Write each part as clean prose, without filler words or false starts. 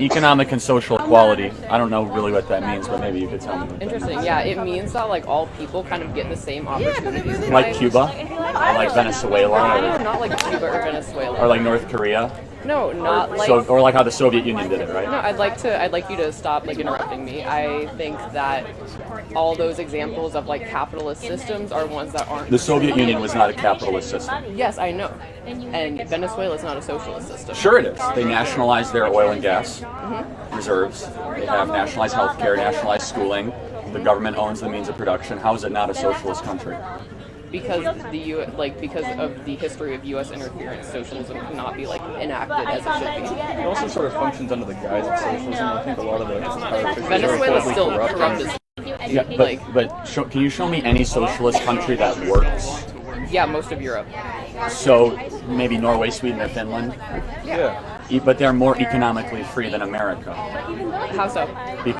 Economic and social equality. I don't know really what that means, but maybe you could tell me. Interesting. Yeah, it means that like all people kind of get the same opportunities. in Like life. Cuba, or like Venezuela, No, not like Cuba or Venezuela. or like North Korea, No, not like. or like how the Soviet Union did it, right? No, I'd like you to stop like interrupting me. I think that all those examples of like capitalist systems are ones that aren't. The Soviet Union was not a capitalist system. Yes, I know. And Venezuela is not a socialist system. Sure it is. They nationalized their oil and gas reserves. They have nationalized healthcare, nationalized schooling. The government owns the means of production. How is it not a socialist country? Because because of the history of U.S. interference, socialism cannot be like enacted as it should be. It also sort of functions under the guise of socialism. I think a lot of the Venezuela is still corrupt as Yeah, can you show me any socialist country that works? yeah, most of Europe. So maybe Norway, Sweden, or Finland, Yeah. but they're more economically free than America. How so?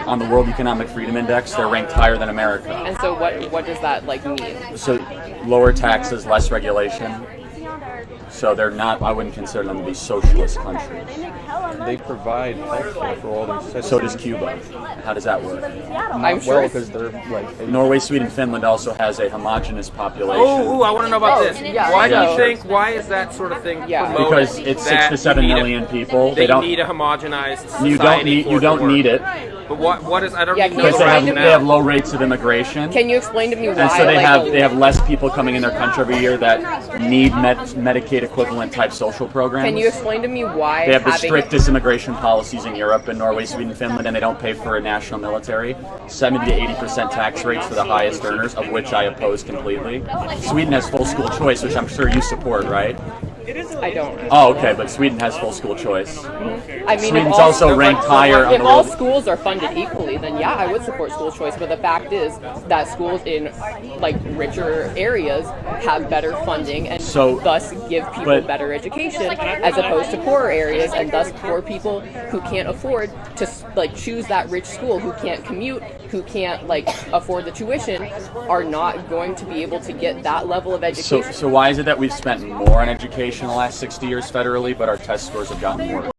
On the World Economic Freedom Index, they're ranked higher than America. And so what does that like mean? So lower taxes, less regulation. So they're not. I wouldn't consider them to be socialist countries. They provide healthcare for all their citizens. So does Cuba. How does that work? I'm sure it's- because they're like Norway, Sweden, Finland also has a homogenous population. Oh, I want to know about this. yeah, Why do yeah. you think? Why is that sort of thing Yeah. promoted? Because it's 6 that to 7 you need million people. They don't. need a homogenized society. You don't need it But what is? I don't Yeah, even know because the they rationale. have low rates of immigration. Can you explain to me why? And so they like, have less people coming in their country every year that need Medicaid equivalent type social programs. Can you explain to me why They have the having strictest immigration policies in Europe, in Norway, Sweden, Finland, and they don't pay for a national military. 70 to 80% tax rates for the highest earners, of which I oppose completely. Sweden has full school choice, which I'm sure you support, right? I don't. Oh, okay, but Sweden has full school choice. I mean, Sweden's if all, also ranked higher on if the all world. schools are funded equally, then yeah, I would support school choice. But the fact is that schools in like richer areas have better funding and So- thus give people but- better education, as opposed to poorer areas, and thus poor people who can't afford to like choose that rich school, who can't commute, who can't like afford the tuition, are not going to be able to get that level of education. So why is it that we've spent more on education in the last 60 years federally, but our test scores have gotten worse?